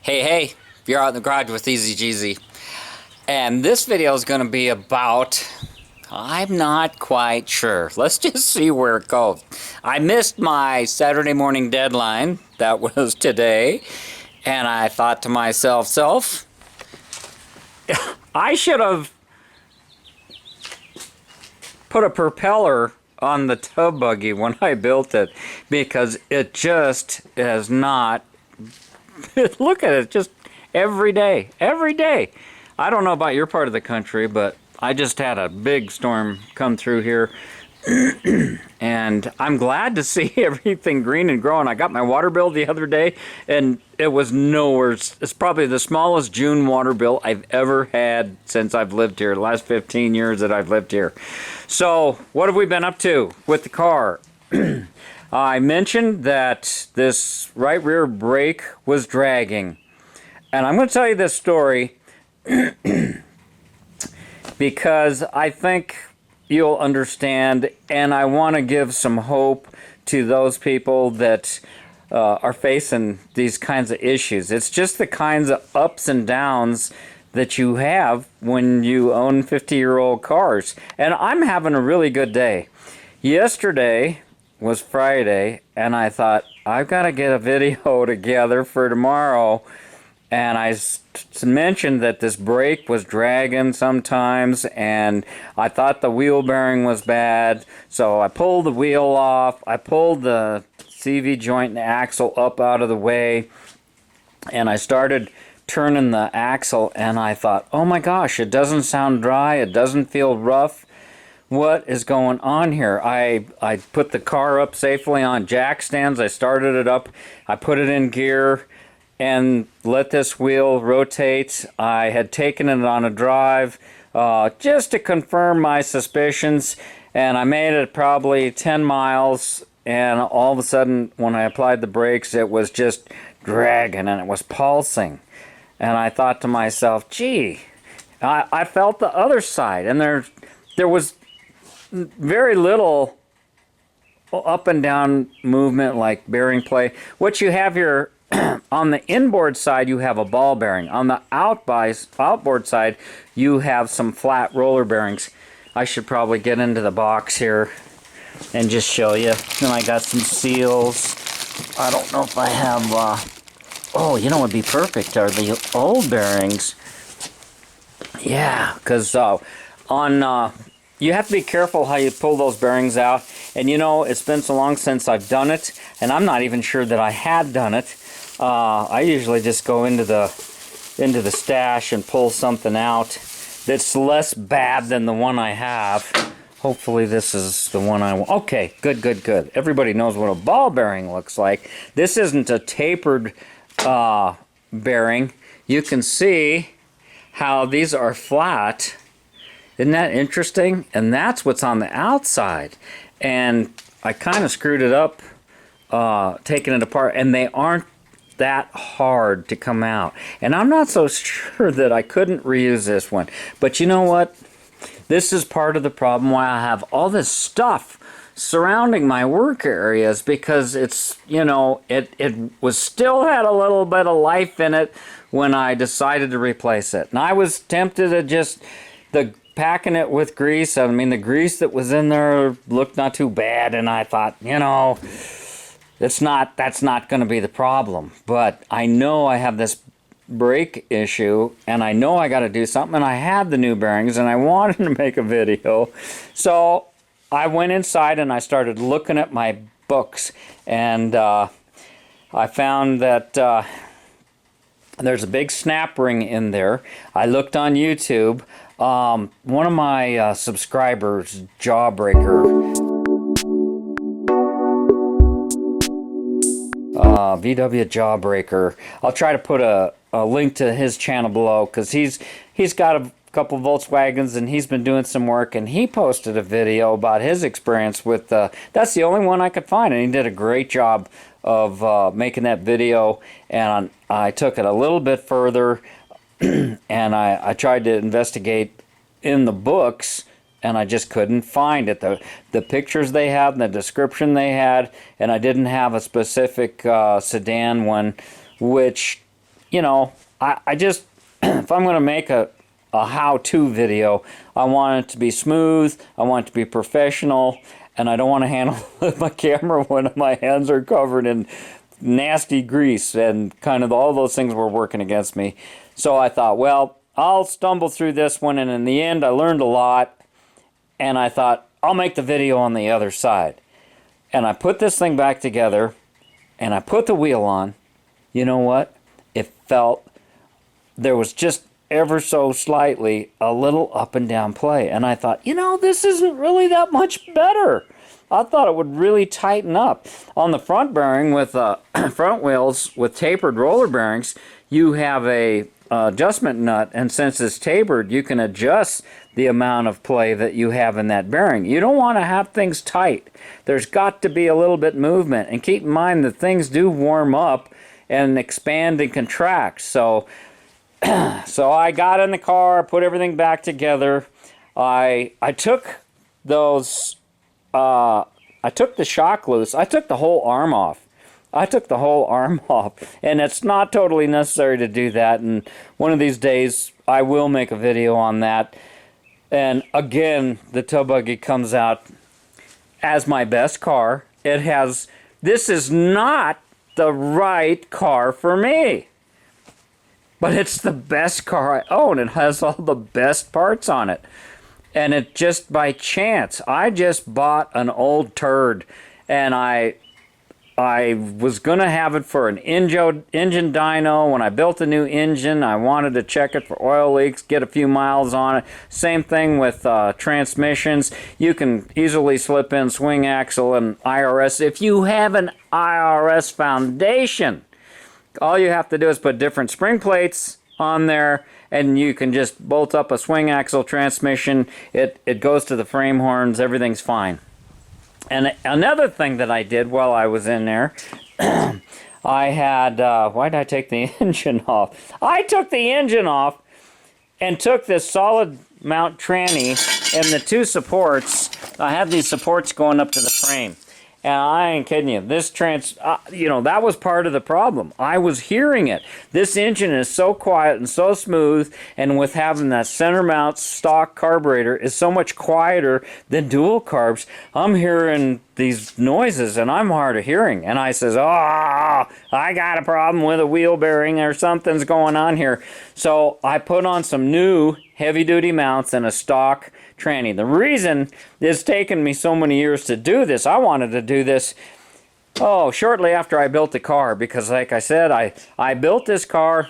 Hey, you're out in the garage with TheEZGZ. And this video is going to be about, I'm not quite sure. Let's just see where it goes. I missed my Saturday morning deadline. That was today. And I thought to myself, I should have put a propeller on the tub buggy when I built it, because it just is not. Look at it, just every day. I don't know about your part of the country, but I just had a big storm come through here. And I'm glad to see everything green and growing. I got my water bill the other day, and it was nowhere. It's probably the smallest June water bill I've ever had since I've lived here, the last 15 years that I've lived here. So, what have we been up to with the car? I mentioned that this right rear brake was dragging. And I'm going to tell you this story because I think you'll understand, and I want to give some hope to those people that are facing these kinds of issues. It's just the kinds of ups and downs that you have when you own 50-year-old cars. And I'm having a really good day. Yesterday was Friday, and I thought, I've got to get a video together for tomorrow. And I mentioned that this brake was dragging sometimes, and I thought the wheel bearing was bad. So I pulled the wheel off, I pulled the CV joint and the axle up out of the way, and I started turning the axle, and I thought, oh my gosh, it doesn't sound dry, it doesn't feel rough. What is going on here? I put the car up safely on jack stands. I started it up. I put it in gear and let this wheel rotate. I had taken it on a drive just to confirm my suspicions, and I made it probably 10 miles, and all of a sudden when I applied the brakes, it was just dragging and it was pulsing. And I thought to myself, gee, I felt the other side, and there was very little up and down movement like bearing play. What you have here, on the inboard side, you have a ball bearing. On the outboard side, you have some flat roller bearings. I should probably get into the box here and just show you. And I got some seals. I don't know if I have, oh, you know what would be perfect are the old bearings. Yeah, because you have to be careful how you pull those bearings out. And you know, it's been so long since I've done it, and I'm not even sure that I had done it. I usually just go into the stash and pull something out that's less bad than the one I have. Hopefully this is the one I want. Okay, good. Everybody knows what a ball bearing looks like. This isn't a tapered bearing. You can see how these are flat. Isn't that interesting? And that's what's on the outside. And I kind of screwed it up, taking it apart, and they aren't that hard to come out. And I'm not so sure that I couldn't reuse this one. But you know what? This is part of the problem why I have all this stuff surrounding my work areas, because it's, you know, it was still had a little bit of life in it when I decided to replace it. And I was tempted to just packing it with grease. I mean, the grease that was in there looked not too bad, and I thought, you know, that's not going to be the problem. But I know I have this brake issue, and I know I got to do something, and I had the new bearings, and I wanted to make a video. So I went inside and I started looking at my books, and I found that there's a big snap ring in there. I looked on YouTube. One of my subscribers, Jawbreaker, VWJawbreaker. I'll try to put a link to his channel below, because he's got a couple Volkswagens, and he's been doing some work, and he posted a video about his experience with that's the only one I could find, and he did a great job of making that video. And I took it a little bit further, and I tried to investigate in the books, and I just couldn't find it. The pictures they had and the description they had, and I didn't have a specific sedan one, which you know, I just, if I'm going to make a how-to video, I want it to be smooth, I want it to be professional, and I don't want to handle my camera when my hands are covered in nasty grease, and kind of all those things were working against me. So I thought, well, I'll stumble through this one, and in the end I learned a lot, and I thought, I'll make the video on the other side. And I put this thing back together, and I put the wheel on. You know what? It felt, there was just ever so slightly a little up and down play. And I thought, you know, this isn't really that much better. I thought it would really tighten up. On the front bearing with front wheels with tapered roller bearings, you have a adjustment nut, and since it's tapered, you can adjust the amount of play that you have in that bearing. You don't want to have things tight. There's got to be a little bit movement, and keep in mind that things do warm up and expand and contract. So I got in the car, put everything back together. I took those, I took the shock loose. I took the whole arm off. And it's not totally necessary to do that. And one of these days, I will make a video on that. And again, the tow buggy comes out as my best car. This is not the right car for me, but it's the best car I own. It has all the best parts on it. And it just by chance, I just bought an old turd, and I was going to have it for an engine dyno. When I built a new engine, I wanted to check it for oil leaks, get a few miles on it. Same thing with transmissions. You can easily slip in swing axle and IRS. If you have an IRS foundation, all you have to do is put different spring plates on there, and you can just bolt up a swing axle transmission. It goes to the frame horns. Everything's fine. And another thing that I did while I was in there, I had, why did I take the engine off? I took the engine off and took this solid mount tranny and the two supports. I had these supports going up to the frame. And I ain't kidding you, this that was part of the problem. I was hearing it. This engine is so quiet and so smooth, and with having that center mount stock carburetor is so much quieter than dual carbs. I'm hearing these noises, and I'm hard of hearing. And I says, I got a problem with a wheel bearing, or something's going on here. So I put on some new heavy-duty mounts and a stock tranny. The reason it's taken me so many years to do this, I wanted to do this shortly after I built the car, because like I said, I built this car,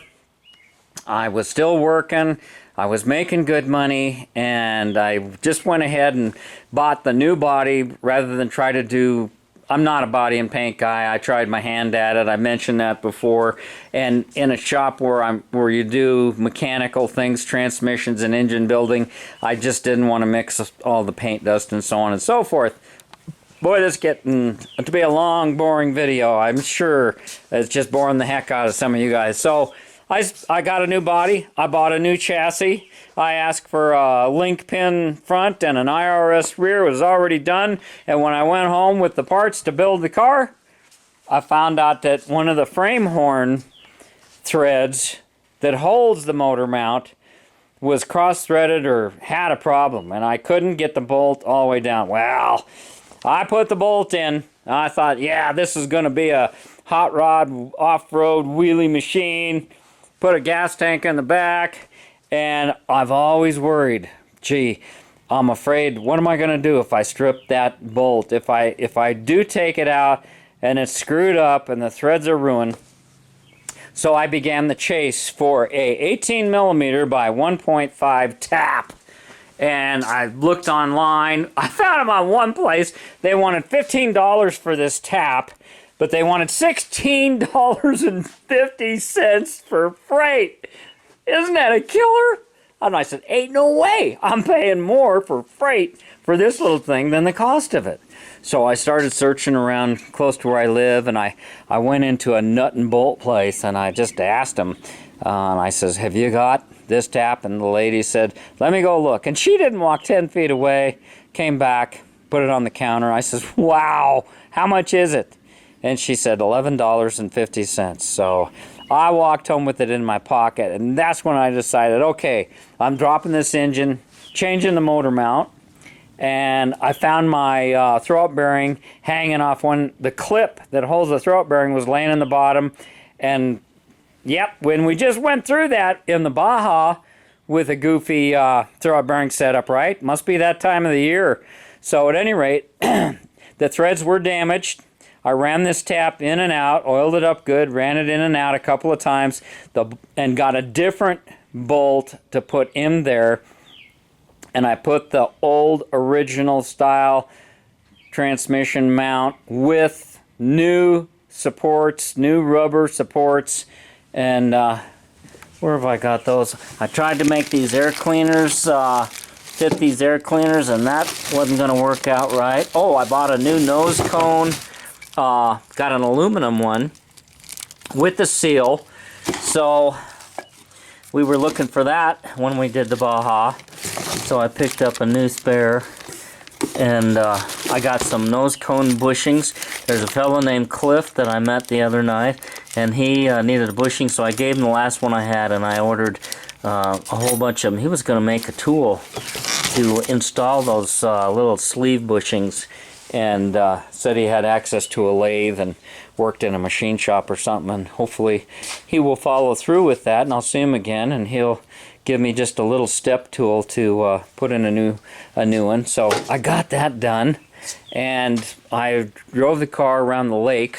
I was still working, I was making good money, and I just went ahead and bought the new body rather than try to do, I'm not a body and paint guy. I tried my hand at it. I mentioned that before. And in a shop where you do mechanical things, transmissions and engine building, I just didn't want to mix all the paint dust and so on and so forth. Boy, this is getting to be a long, boring video. I'm sure it's just boring the heck out of some of you guys. So I got a new body. I bought a new chassis. I asked for a link pin front and an IRS rear. It was already done. And when I went home with the parts to build the car, I found out that one of the frame horn threads that holds the motor mount was cross-threaded or had a problem, and I couldn't get the bolt all the way down. Well, I put the bolt in. I thought, yeah, this is going to be a hot rod off-road wheelie machine. Put a gas tank in the back. And I've always worried, gee, I'm afraid, what am I going to do if I strip that bolt? If I do take it out and it's screwed up and the threads are ruined. So I began the chase for a 18 millimeter by 1.5 tap. And I looked online. I found them on one place. They wanted $15 for this tap, but they wanted $16.50 for freight. Isn't that a killer? And I said, ain't no way. I'm paying more for freight for this little thing than the cost of it. So I started searching around close to where I live, and I went into a nut and bolt place, and I just asked them. And I says, have you got this tap? And the lady said, let me go look. And she didn't walk 10 feet away, came back, put it on the counter. I says, wow, how much is it? And she said $11.50. So I walked home with it in my pocket, and that's when I decided, okay, I'm dropping this engine, changing the motor mount, and I found my throwout bearing hanging off the clip that holds the throwout bearing was laying in the bottom. And yep, when we just went through that in the Baja with a goofy throwout bearing setup, right? Must be that time of the year. So at any rate, the threads were damaged. I ran this tap in and out, oiled it up good, ran it in and out a couple of times, and got a different bolt to put in there. And I put the old original style transmission mount with new supports, new rubber supports. And where have I got those? I tried to make these air cleaners, fit these air cleaners, and that wasn't going to work out right. Oh, I bought a new nose cone. Got an aluminum one with the seal. So we were looking for that when we did the Baja. So I picked up a new spare, and I got some nose cone bushings. There's a fellow named Cliff that I met the other night, and he needed a bushing, so I gave him the last one I had, and I ordered a whole bunch of them. He was going to make a tool to install those little sleeve bushings, and said he had access to a lathe and worked in a machine shop or something, and hopefully he will follow through with that, and I'll see him again, and he'll give me just a little step tool to put in a new one. So I got that done, and I drove the car around the lake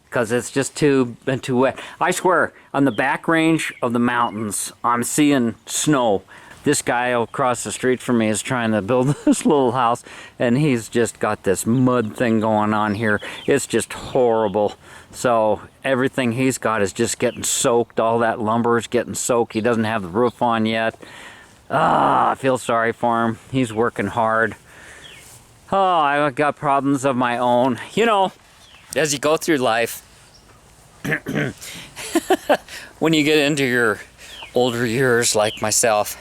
because it's just too wet. I swear, on the back range of the mountains, I'm seeing snow. This guy across the street from me is trying to build this little house, and he's just got this mud thing going on here. It's just horrible. So everything he's got is just getting soaked. All that lumber is getting soaked. He doesn't have the roof on yet. I feel sorry for him. He's working hard. I've got problems of my own. You know, as you go through life, when you get into your older years like myself,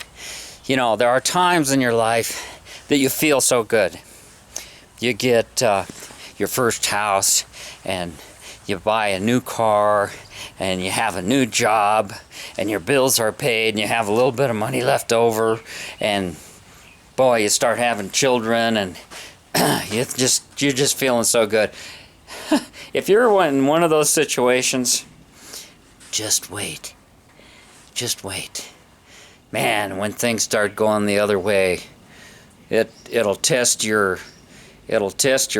you know, there are times in your life that you feel so good. You get your first house, and you buy a new car, and you have a new job, and your bills are paid, and you have a little bit of money left over, and boy, you start having children, and you're just feeling so good. If you're in one of those situations, just wait. Just wait. Man, when things start going the other way, it'll test your faith. It'll test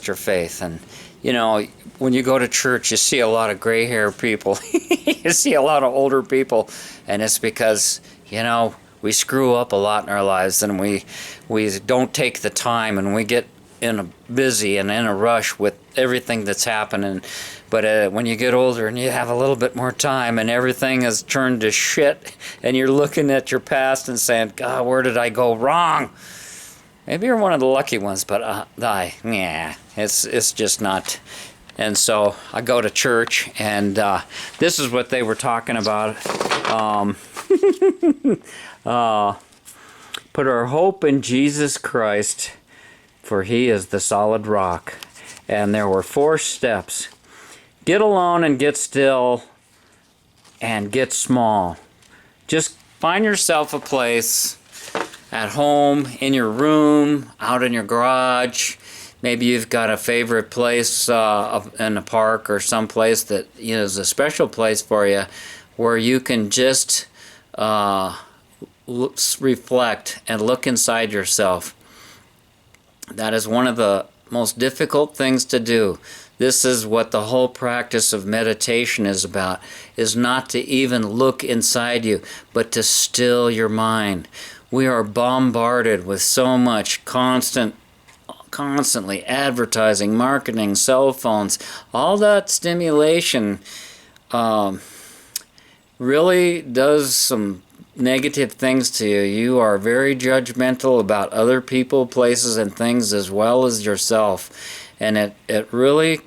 your faith. And you know, when you go to church, you see a lot of gray-haired people. You see a lot of older people, and it's because, you know, we screw up a lot in our lives, and we don't take the time, and we get busy and in a rush with everything that's happening. But when you get older and you have a little bit more time and everything has turned to shit, and you're looking at your past and saying, God, where did I go wrong? Maybe you're one of the lucky ones, but it's just not. And so I go to church, and this is what they were talking about. Put our hope in Jesus Christ, for he is the solid rock. And there were 4 steps. Get alone and get still and get small. Just find yourself a place at home, in your room, out in your garage. Maybe you've got a favorite place in a park or someplace that is a special place for you, where you can just reflect and look inside yourself. That is one of the most difficult things to do. This is what the whole practice of meditation is about, is not to even look inside you, but to still your mind. We are bombarded with so much constantly advertising, marketing, cell phones, all that stimulation really does some negative things to you. You are very judgmental about other people, places, and things, as well as yourself. And it really,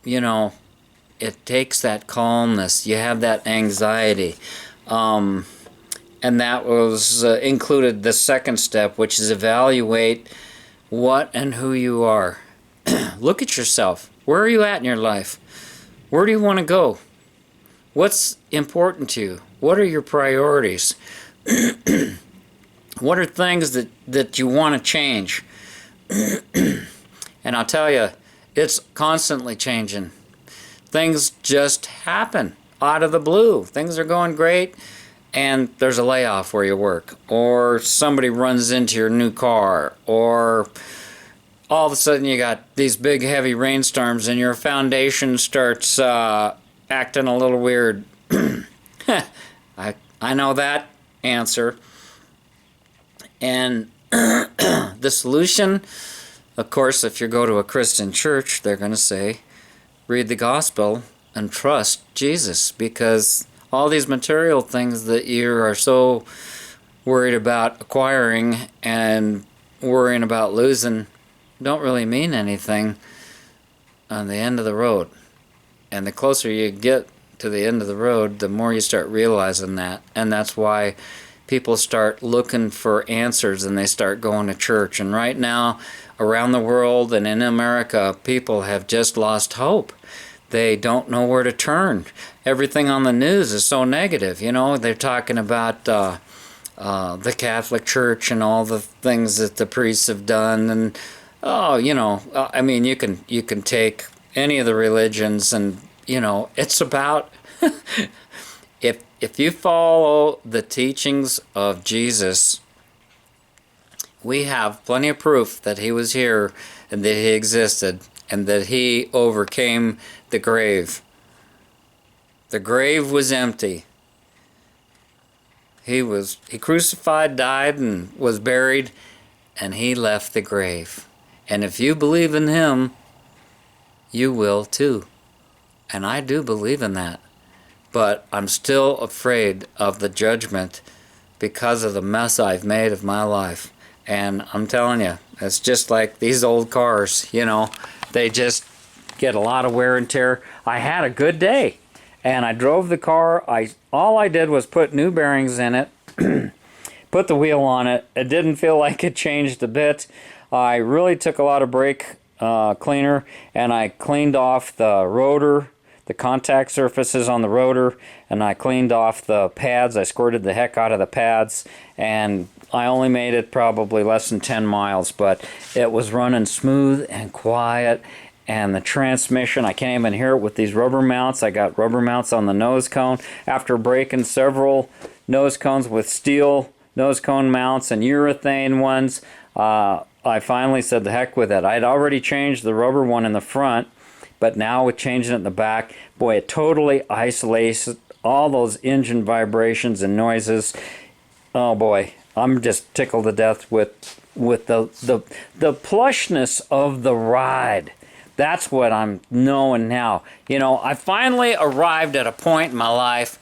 it takes that calmness. You have that anxiety. And that was included the second step, which is evaluate what and who you are. Look at yourself. Where are you at in your life? Where do you want to go? What's important to you? What are your priorities? What are things that you want to change? And I'll tell you, it's constantly changing. Things just happen out of the blue. Things are going great, and there's a layoff where you work, or somebody runs into your new car, or all of a sudden you got these big heavy rainstorms and your foundation starts acting a little weird. I know that answer. And the solution, of course, if you go to a Christian church, they're going to say, read the gospel and trust Jesus, because all these material things that you are so worried about acquiring and worrying about losing don't really mean anything on the end of the road. And the closer you get to the end of the road, the more you start realizing that. And that's why people start looking for answers and they start going to church. And right now, around the world and in America, people have just lost hope. They don't know where to turn. Everything on the news is so negative. You know, they're talking about the Catholic Church and all the things that the priests have done. And, oh, you know, I mean, you can take any of the religions and, you know, it's about... If you follow the teachings of Jesus, we have plenty of proof that he was here and that he existed and that he overcame the grave. The grave was empty. He crucified, died, and was buried, and he left the grave. And if you believe in him, you will too. And I do believe in that. But I'm still afraid of the judgment because of the mess I've made of my life. And I'm telling you, it's just like these old cars, you know, they just get a lot of wear and tear. I had a good day, and I drove the car. All I did was put new bearings in it, put the wheel on it. It didn't feel like it changed a bit. I really took a lot of brake cleaner, and I cleaned off the rotor, the contact surfaces on the rotor, and I cleaned off the pads. I squirted the heck out of the pads, and I only made it probably less than 10 miles, but it was running smooth and quiet. And the transmission, I can't even hear it with these rubber mounts. I got rubber mounts on the nose cone. After breaking several nose cones with steel nose cone mounts and urethane ones, I finally said the heck with it. I'd already changed the rubber one in the front, but now with changing it in the back, boy, it totally isolates all those engine vibrations and noises. Oh boy, I'm just tickled to death with the plushness of the ride. That's what I'm knowing now. You know, I finally arrived at a point in my life.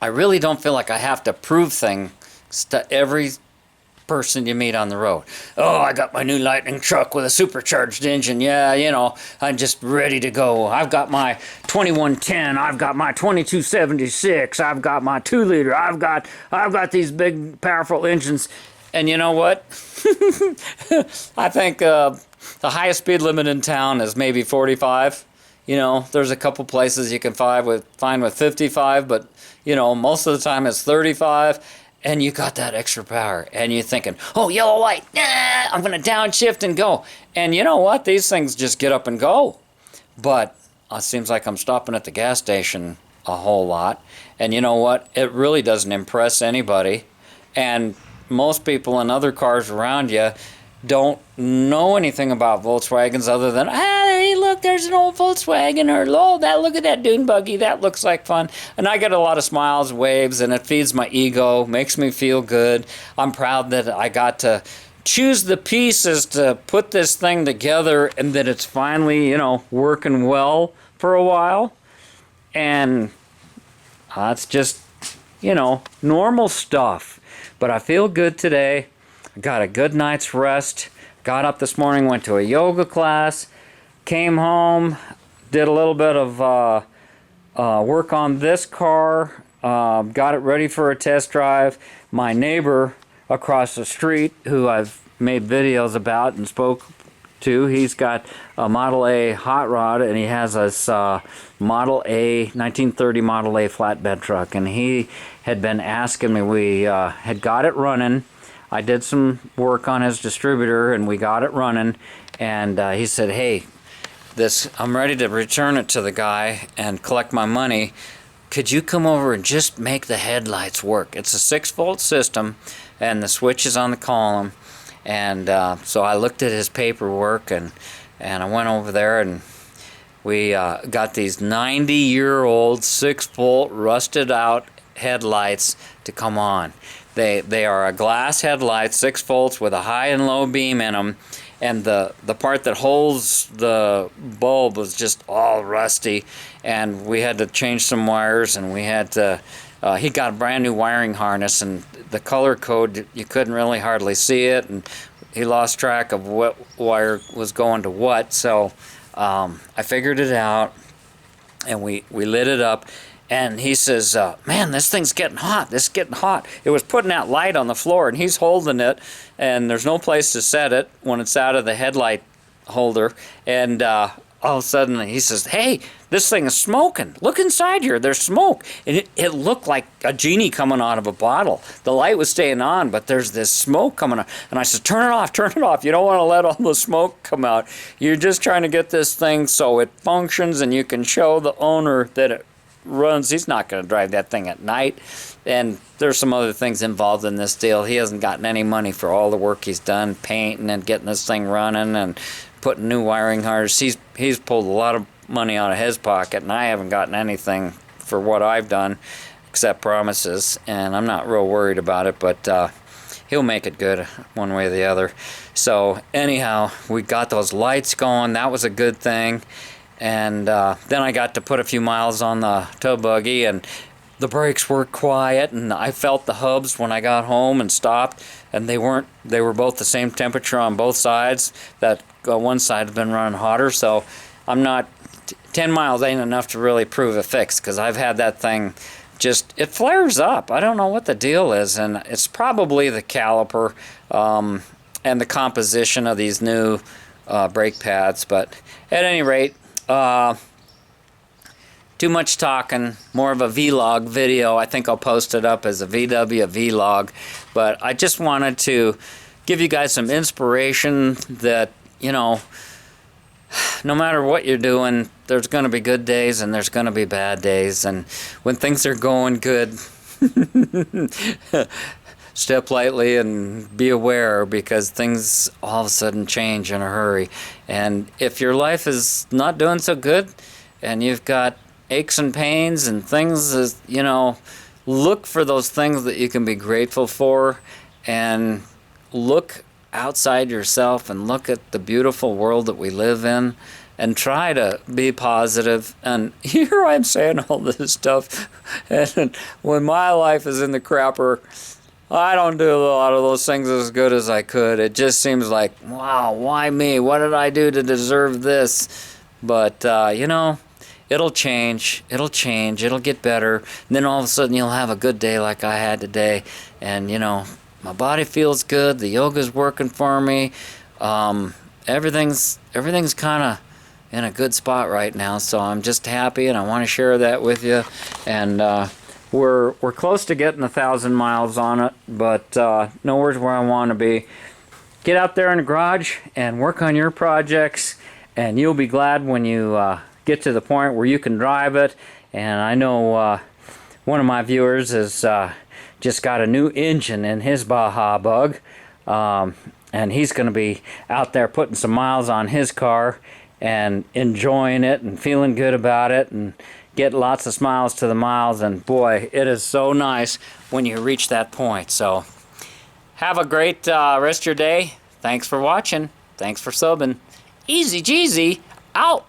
I really don't feel like I have to prove things to every person you meet on the road. Oh, I got my new Lightning truck with a supercharged engine. Yeah, you know, I'm just ready to go. I've got my 2110. I've got my 2276. I've got my 2-liter. I've got these big, powerful engines. And you know what? I think the highest speed limit in town is maybe 45. You know, there's a couple places you can find with 55, but you know, most of the time it's 35. And you got that extra power, and you're thinking, oh, yellow light, I'm going to downshift and go. And you know what? These things just get up and go. But it seems like I'm stopping at the gas station a whole lot. And you know what? It really doesn't impress anybody. And most people in other cars around you don't know anything about Volkswagens other than, hey, look, there's an old Volkswagen, or oh, look at that dune buggy, that looks like fun. And I get a lot of smiles, waves, and it feeds my ego, makes me feel good. I'm proud that I got to choose the pieces to put this thing together and that it's finally, you know, working well for a while. And it's just, you know, normal stuff. But I feel good today. I got a good night's rest. Got up this morning, went to a yoga class, came home, did a little bit of work on this car, got it ready for a test drive. My neighbor across the street, who I've made videos about and spoke too. He's got a Model A hot rod, and he has this Model A, 1930 Model A flatbed truck, and he had been asking me. We had got it running. I did some work on his distributor, and we got it running, and he said, hey, I'm ready to return it to the guy and collect my money. Could you come over and just make the headlights work? It's a 6-volt system, and the switch is on the column. And so I looked at his paperwork, and I went over there, and we got these 90-year-old 6-volt rusted out headlights to come on. They are a glass headlight, 6 volts with a high and low beam in them. And the part that holds the bulb was just all rusty, and we had to change some wires, and we had to, he got a brand new wiring harness, and the color code, you couldn't really hardly see it, and he lost track of what wire was going to what, so I figured it out, and we lit it up. And he says, man, this thing's getting hot. This is getting hot. It was putting out light on the floor, and he's holding it, and there's no place to set it when it's out of the headlight holder. And all of a sudden, he says, hey, this thing is smoking. Look inside here. There's smoke. And it looked like a genie coming out of a bottle. The light was staying on, but there's this smoke coming on. And I said, turn it off, turn it off. You don't want to let all the smoke come out. You're just trying to get this thing so it functions, and you can show the owner that it runs. He's not going to drive that thing at night, and there's some other things involved in this deal. He hasn't gotten any money for all the work he's done, painting and getting this thing running and putting new wiring harness. He's pulled a lot of money out of his pocket, and I haven't gotten anything for what I've done except promises, and I'm not real worried about it, but he'll make it good one way or the other. So anyhow, we got those lights going. That was a good thing. And then I got to put a few miles on the tow buggy, and the brakes were quiet, and I felt the hubs when I got home and stopped, and they were both the same temperature on both sides. That one side had been running hotter, so I'm not, 10 miles ain't enough to really prove a fix, because I've had that thing just, it flares up. I don't know what the deal is, and it's probably the caliper and the composition of these new brake pads, but at any rate, too much talking, more of a vlog video. I think I'll post it up as a VW vlog, but I just wanted to give you guys some inspiration that, you know, no matter what you're doing, there's going to be good days and there's going to be bad days, and when things are going good, step lightly and be aware, because things all of a sudden change in a hurry. And if your life is not doing so good and you've got aches and pains and things, you know, look for those things that you can be grateful for, and look outside yourself and look at the beautiful world that we live in, and try to be positive. And here I'm saying all this stuff, and when my life is in the crapper, I don't do a lot of those things as good as I could. It just seems like, wow, why me? What did I do to deserve this? But, you know, it'll change. It'll change. It'll get better. And then all of a sudden you'll have a good day like I had today. And, you know, my body feels good. The yoga's working for me. Everything's kind of in a good spot right now. So I'm just happy, and I want to share that with you. And, We're close to getting 1,000 miles on it, but nowhere's where I want to be. Get out there in the garage and work on your projects, and you'll be glad when you get to the point where you can drive it. And I know one of my viewers has just got a new engine in his Baja Bug, and he's going to be out there putting some miles on his car and enjoying it and feeling good about it, and get lots of smiles to the miles. And boy, it is so nice when you reach that point. So have a great rest of your day. Thanks for watching. Thanks for subbing. Easy Jeezy out.